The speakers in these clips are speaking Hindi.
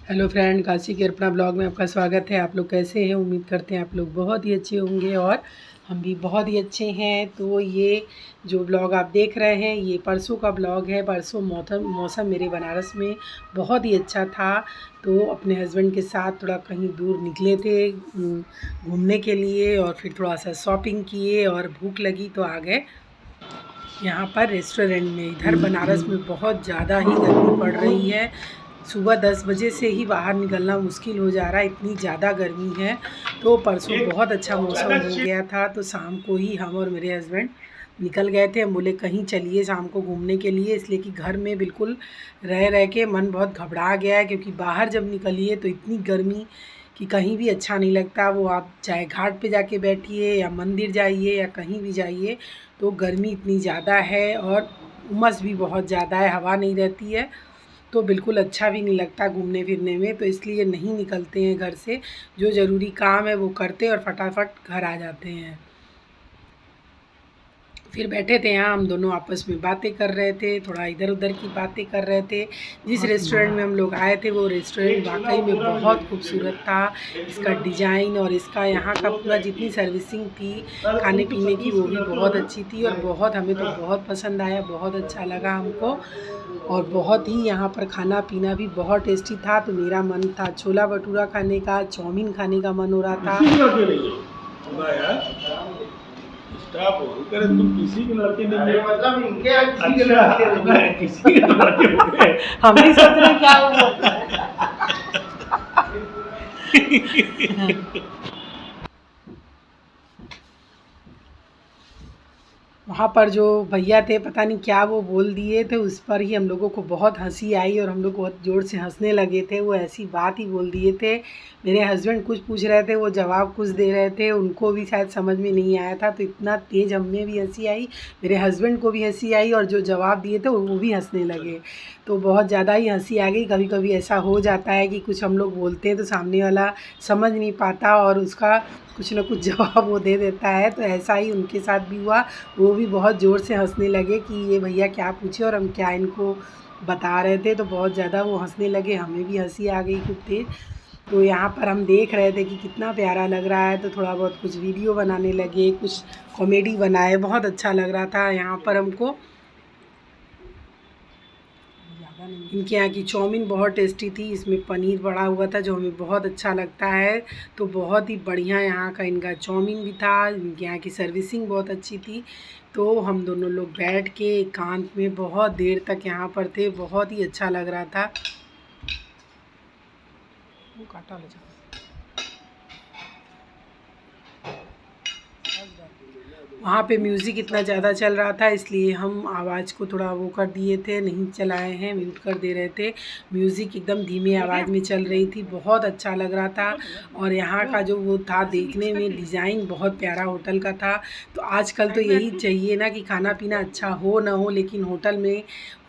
हेलो फ्रेंड, काशी के अर्पणा ब्लॉग में आपका स्वागत है। आप लोग कैसे हैं? उम्मीद करते हैं आप लोग बहुत ही अच्छे होंगे और हम भी बहुत ही अच्छे हैं। तो ये जो ब्लॉग आप देख रहे हैं ये परसों का ब्लॉग है। परसों मौसम मेरे बनारस में बहुत ही अच्छा था। तो अपने हस्बैंड के साथ थोड़ा कहीं दूर निकले थे घूमने के लिए और फिर थोड़ा सा शॉपिंग किए और भूख लगी तो आ गए यहाँ पर रेस्टोरेंट में। इधर बनारस में बहुत ज़्यादा ही गर्मी पड़ रही है। सुबह 10 बजे से ही बाहर निकलना मुश्किल हो जा रहा है, इतनी ज़्यादा गर्मी है। तो परसों बहुत अच्छा मौसम हो गया था तो शाम को ही हम और मेरे हस्बैंड निकल गए थे। हम बोले कहीं चलिए शाम को घूमने के लिए, इसलिए कि घर में बिल्कुल रह रह के मन बहुत घबरा गया है, क्योंकि बाहर जब निकलिए तो इतनी गर्मी कि कहीं भी अच्छा नहीं लगता। वो आप चाहे घाट पे जाके बैठिए या मंदिर जाइए या कहीं भी जाइए, तो गर्मी इतनी ज़्यादा है और उमस भी बहुत ज़्यादा है, हवा नहीं रहती है, तो बिल्कुल अच्छा भी नहीं लगता घूमने फिरने में। तो इसलिए नहीं निकलते हैं घर से, जो ज़रूरी काम है वो करते और फटाफट घर आ जाते हैं। फिर बैठे थे यहाँ, हम दोनों आपस में बातें कर रहे थे, थोड़ा इधर उधर की बातें कर रहे थे। जिस रेस्टोरेंट में हम लोग आए थे वो रेस्टोरेंट वाकई में बहुत खूबसूरत था। इसका डिज़ाइन और इसका यहाँ का पूरा जितनी सर्विसिंग थी खाने पीने की वो भी बहुत अच्छी थी और बहुत हमें तो बहुत पसंद आया, बहुत अच्छा लगा हमको। और बहुत ही यहाँ पर खाना पीना भी बहुत टेस्टी था। तो मेरा मन था छोला भटूरा खाने का, चाउमीन खाने का मन हो रहा था। स्टाफ हो करे तुम किसी के लड़के नहीं, मतलब इनके अच्छा किसी के लड़के हो गए। हम भी सोच रहे क्या हुआ। वहाँ पर जो भैया थे पता नहीं क्या वो बोल दिए थे, उस पर ही हम लोगों को बहुत हंसी आई और हम लोग बहुत ज़ोर से हंसने लगे थे। वो ऐसी बात ही बोल दिए थे। मेरे हस्बैंड कुछ पूछ रहे थे, वो जवाब कुछ दे रहे थे, उनको भी शायद समझ में नहीं आया था, तो इतना तेज़ हमें भी हंसी आई, मेरे हस्बैंड को भी हंसी आई और जो जवाब दिए थे वो भी हंसने लगे। तो बहुत ज़्यादा ही हंसी आ गई। कभी कभी ऐसा हो जाता है कि कुछ हम लोग बोलते हैं तो सामने वाला समझ नहीं पाता और उसका कुछ ना कुछ जवाब वो दे देता है। तो ऐसा ही उनके साथ भी हुआ। वो भी बहुत ज़ोर से हंसने लगे कि ये भैया क्या पूछे और हम क्या इनको बता रहे थे, तो बहुत ज़्यादा वो हंसने लगे, हमें भी हंसी आ गई खूब तेज़। तो यहाँ पर हम देख रहे थे कि कितना प्यारा लग रहा है, तो थोड़ा बहुत कुछ वीडियो बनाने लगे, कुछ कॉमेडी बनाए, बहुत अच्छा लग रहा था यहाँ पर हमको। इनके यहाँ की चाउमीन बहुत टेस्टी थी, इसमें पनीर पड़ा हुआ था जो हमें बहुत अच्छा लगता है। तो बहुत ही बढ़िया यहाँ का इनका चाउमीन भी था। इनके यहाँ की सर्विसिंग बहुत अच्छी थी। तो हम दोनों लोग बैठ के एकांत में बहुत देर तक यहाँ पर थे, बहुत ही अच्छा लग रहा था। वो काटा ले जा। वहाँ पे म्यूज़िक इतना ज़्यादा चल रहा था, इसलिए हम आवाज़ को थोड़ा वो कर दिए थे, नहीं चलाए हैं, म्यूट कर दे रहे थे। म्यूज़िक एकदम धीमी आवाज़ में चल रही थी, बहुत अच्छा लग रहा था। और यहाँ का जो वो था देखने में डिज़ाइन बहुत प्यारा होटल का था। तो आजकल तो यही चाहिए ना कि खाना पीना अच्छा हो ना हो, लेकिन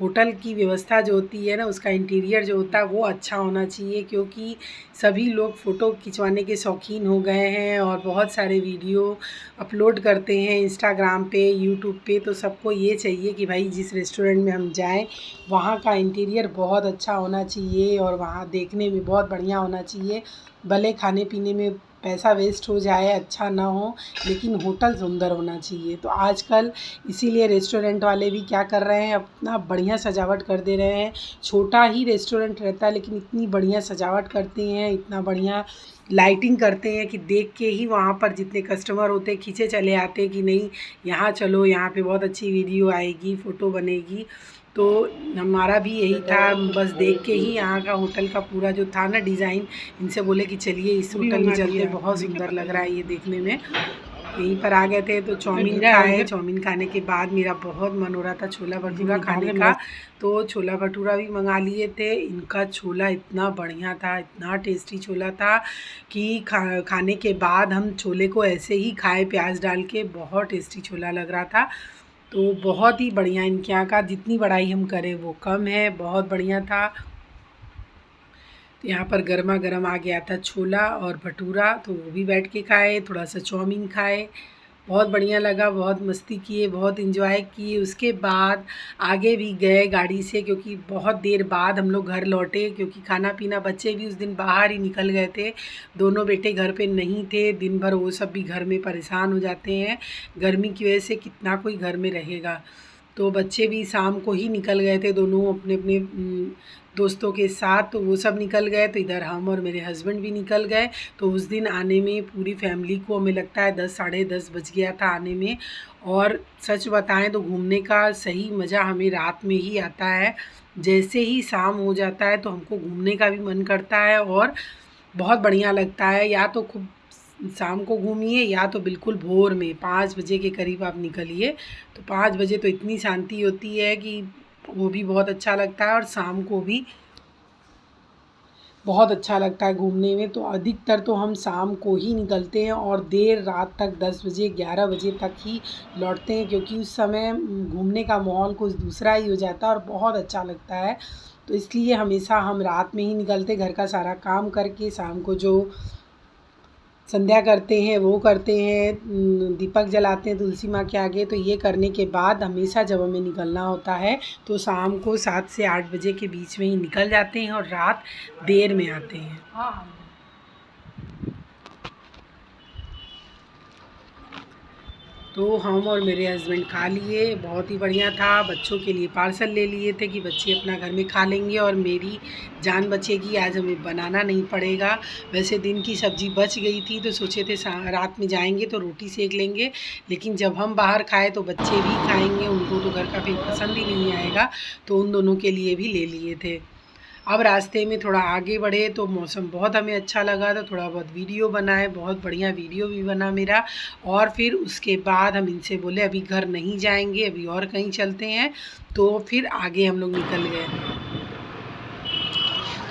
होटल की व्यवस्था जो होती है ना, उसका इंटीरियर जो होता है वो अच्छा होना चाहिए, क्योंकि सभी लोग फ़ोटो खिंचवाने के शौकीन हो गए हैं और बहुत सारे वीडियो अपलोड करते हैं इंस्टाग्राम पे, यूट्यूब पे। तो सबको ये चाहिए कि भाई जिस रेस्टोरेंट में हम जाएं वहाँ का इंटीरियर बहुत अच्छा होना चाहिए और वहाँ देखने में बहुत बढ़िया होना चाहिए। भले खाने पीने में पैसा वेस्ट हो जाए, अच्छा ना हो, लेकिन होटल सुंदर होना चाहिए। तो आजकल इसीलिए रेस्टोरेंट वाले भी क्या कर रहे हैं, अपना बढ़िया सजावट कर दे रहे हैं। छोटा ही रेस्टोरेंट रहता है लेकिन इतनी बढ़िया सजावट करते हैं, इतना बढ़िया लाइटिंग करते हैं कि देख के ही वहाँ पर जितने कस्टमर होते हैं खींचे चले आते हैं कि नहीं यहाँ चलो, यहाँ पे बहुत अच्छी वीडियो आएगी, फ़ोटो बनेगी। तो हमारा भी यही था, बस देख के ही यहाँ का होटल का पूरा जो था ना डिज़ाइन, इनसे बोले कि चलिए इस होटल में चलते, बहुत सुंदर लग रहा है ये देखने में। यहीं पर आ गए थे तो चाउमीन खाए। चाउमीन खाने के बाद मेरा बहुत मन हो रहा था छोला भटूरा खाने का, तो छोला भटूरा भी मंगा लिए थे। इनका छोला इतना बढ़िया था, इतना टेस्टी छोला था कि खाने के बाद हम छोले को ऐसे ही खाए प्याज डाल के, बहुत टेस्टी छोला लग रहा था। तो बहुत ही बढ़िया इनके यहाँ का, जितनी बड़ाई हम करें वो कम है, बहुत बढ़िया था। तो यहाँ पर गर्मा गर्म आ गया था छोला और भटूरा, तो वो भी बैठ के खाए, थोड़ा सा चाउमीन खाए, बहुत बढ़िया लगा, बहुत मस्ती किए, बहुत इन्जॉय किए। उसके बाद आगे भी गए गाड़ी से, क्योंकि बहुत देर बाद हम लोग घर लौटे, क्योंकि खाना पीना, बच्चे भी उस दिन बाहर ही निकल गए थे, दोनों बेटे घर पे नहीं थे दिन भर। वो सब भी घर में परेशान हो जाते हैं गर्मी की वजह से, कितना कोई घर में रहेगा। तो बच्चे भी शाम को ही निकल गए थे दोनों अपने अपने दोस्तों के साथ, तो वो सब निकल गए। तो इधर हम और मेरे हस्बैंड भी निकल गए। तो उस दिन आने में पूरी फैमिली को हमें लगता है 10 साढ़े 10 बज गया था आने में। और सच बताएं तो घूमने का सही मज़ा हमें रात में ही आता है। जैसे ही शाम हो जाता है तो हमको घूमने का भी मन करता है और बहुत बढ़िया लगता है। या तो खूब शाम को घूमिए, या तो बिल्कुल भोर में 5 बजे के करीब आप निकलिए। तो 5 बजे तो इतनी शांति होती है कि वो भी बहुत अच्छा लगता है, और शाम को भी बहुत अच्छा लगता है घूमने में। तो अधिकतर तो हम शाम को ही निकलते हैं और देर रात तक 10 बजे 11 बजे तक ही लौटते हैं, क्योंकि उस समय घूमने का माहौल कुछ दूसरा ही हो जाता है और बहुत अच्छा लगता है। तो इसलिए हमेशा हम रात में ही निकलते, घर का सारा काम करके शाम को जो संध्या करते हैं वो करते हैं, दीपक जलाते हैं तुलसी माँ के आगे। तो ये करने के बाद हमेशा जब हमें निकलना होता है तो शाम को 7 से 8 बजे के बीच में ही निकल जाते हैं और रात देर में आते हैं। तो हम और मेरे हस्बैंड खा लिए, बहुत ही बढ़िया था। बच्चों के लिए पार्सल ले लिए थे कि बच्चे अपना घर में खा लेंगे और मेरी जान बचेगी, आज हमें बनाना नहीं पड़ेगा। वैसे दिन की सब्ज़ी बच गई थी तो सोचे थे रात में जाएंगे तो रोटी सेक लेंगे, लेकिन जब हम बाहर खाए तो बच्चे भी खाएंगे, उनको तो घर का फिर पसंद ही नहीं आएगा, तो उन दोनों के लिए भी ले लिए थे। अब रास्ते में थोड़ा आगे बढ़े तो मौसम बहुत हमें अच्छा लगा, तो थोड़ा बहुत वीडियो बनाए, बहुत बढ़िया वीडियो भी बना मेरा। और फिर उसके बाद हम इनसे बोले अभी घर नहीं जाएंगे, अभी और कहीं चलते हैं। तो फिर आगे हम लोग निकल गए।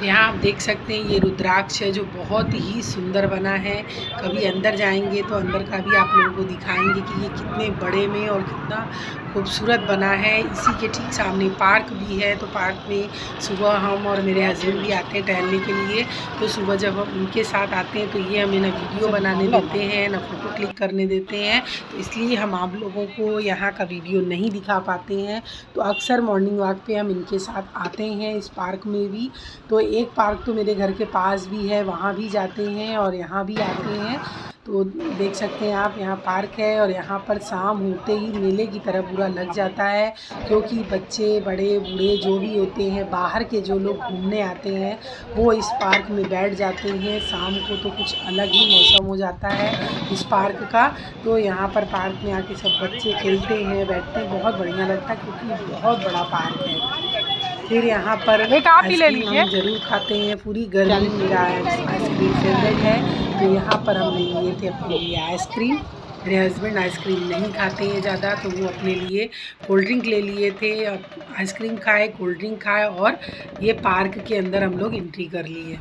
यहाँ आप देख सकते हैं ये रुद्राक्ष है जो बहुत ही सुंदर बना है। कभी अंदर जाएंगे तो अंदर का भी आप लोगों को दिखाएंगे कि ये कितने बड़े में और कितना खूबसूरत बना है। इसी के ठीक सामने पार्क भी है, तो पार्क में सुबह हम और मेरे हस्बैंड भी आते हैं टहलने के लिए। तो सुबह जब हम उनके साथ आते हैं तो ये हमें ना वीडियो बनाने देते हैं ना फ़ोटो क्लिक करने देते हैं, तो इसलिए हम आप लोगों को यहाँ का वीडियो नहीं दिखा पाते हैं। तो अक्सर मॉर्निंग वॉक पे हम इनके साथ आते हैं इस पार्क में भी। तो एक पार्क तो मेरे घर के पास भी है, वहाँ भी जाते हैं और यहाँ भी आते हैं। तो देख सकते हैं आप, यहाँ पार्क है और यहाँ पर शाम होते ही मेले की तरह पूरा लग जाता है, क्योंकि बच्चे बड़े बूढ़े जो भी होते हैं, बाहर के जो लोग घूमने आते हैं वो इस पार्क में बैठ जाते हैं। शाम को तो कुछ अलग ही मौसम हो जाता है इस पार्क का। तो यहाँ पर पार्क में आके सब बच्चे खेलते हैं, बैठते हैं, बहुत बढ़िया लगता है क्योंकि बहुत बड़ा पार्क है। फिर यहाँ पर आइसक्रीम हम ज़रूर खाते हैं, पूरी गर्मी मेरा आइसक्रीम फेवरेट है। तो यहाँ पर हम लिए थे अपने लिए आइसक्रीम। मेरे हस्बैंड आइसक्रीम नहीं खाते हैं ज़्यादा, तो वो अपने लिए कोल्ड ड्रिंक ले लिए थे। आइसक्रीम खाए, कोल्ड ड्रिंक खाए और ये पार्क के अंदर हम लोग एंट्री कर लिए।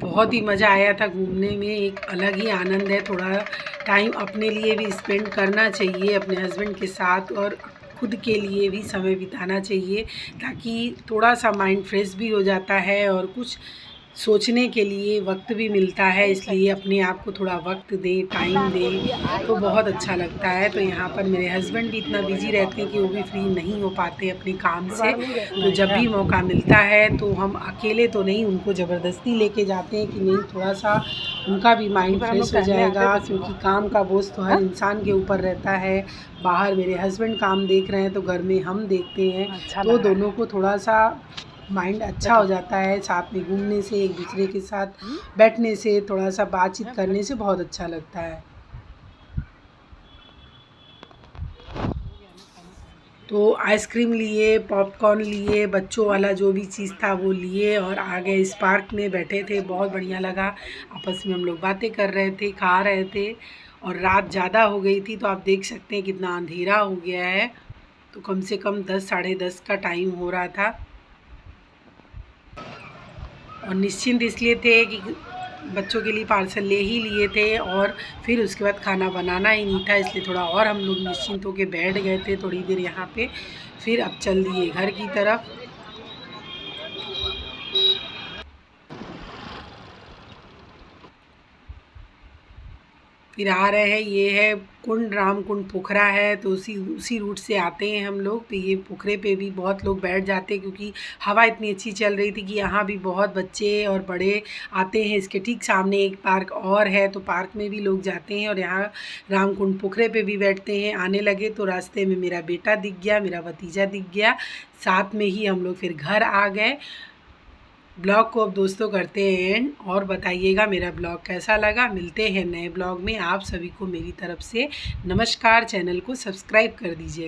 बहुत ही मज़ा आया था घूमने में, एक अलग ही आनंद है। थोड़ा टाइम अपने लिए भी स्पेंड करना चाहिए अपने हस्बैंड के साथ, और खुद के लिए भी समय बिताना चाहिए, ताकि थोड़ा सा माइंड फ्रेश भी हो जाता है और कुछ सोचने के लिए वक्त भी मिलता है। इसलिए अपने आप को थोड़ा वक्त दें, टाइम दें, तो बहुत अच्छा लगता है। तो यहाँ पर मेरे हस्बैंड भी इतना बिजी रहते हैं कि वो भी फ्री नहीं हो पाते अपने काम से। तो जब भी मौका मिलता है तो हम अकेले तो नहीं, उनको ज़बरदस्ती लेके जाते हैं कि नहीं, थोड़ा सा उनका भी माइंड फ्रेश हो जाएगा, क्योंकि काम का बोझ तो हर इंसान के ऊपर रहता है। बाहर मेरे हस्बैंड काम देख रहे हैं तो घर में हम देखते हैं, तो दोनों को थोड़ा सा माइंड अच्छा हो जाता है। साथ में घूमने से, एक दूसरे के साथ बैठने से, थोड़ा सा बातचीत करने से बहुत अच्छा लगता है। तो आइसक्रीम लिए, पॉपकॉर्न लिए, बच्चों वाला जो भी चीज़ था वो लिए और आ गए इस पार्क में, बैठे थे, बहुत बढ़िया लगा। आपस में हम लोग बातें कर रहे थे, खा रहे थे, और रात ज़्यादा हो गई थी तो आप देख सकते हैं कितना अंधेरा हो गया है। तो कम से कम 10 साढ़े 10 का टाइम हो रहा था, और निश्चिंत इसलिए थे कि बच्चों के लिए पार्सल ले ही लिए थे और फिर उसके बाद खाना बनाना ही नहीं था, इसलिए थोड़ा और हम लोग निश्चिंत होकर बैठ गए थे थोड़ी देर यहाँ पे। फिर अब चल दिए घर की तरफ। फिर आ रहे हैं, ये है कुंड, राम कुंड पोखरा है, तो उसी रूट से आते हैं हम लोग। तो ये पोखरे पे भी बहुत लोग बैठ जाते हैं क्योंकि हवा इतनी अच्छी चल रही थी कि यहाँ भी बहुत बच्चे और बड़े आते हैं। इसके ठीक सामने एक पार्क और है, तो पार्क में भी लोग जाते हैं और यहाँ राम कुंड पोखरे पे भी बैठते हैं। आने लगे तो रास्ते में मेरा बेटा दिख गया, मेरा भतीजा दिख गया, साथ में ही हम लोग फिर घर आ गए। ब्लॉग को अब दोस्तों करते हैं एंड, और बताइएगा मेरा ब्लॉग कैसा लगा। मिलते हैं नए ब्लॉग में। आप सभी को मेरी तरफ से नमस्कार। चैनल को सब्सक्राइब कर दीजिए।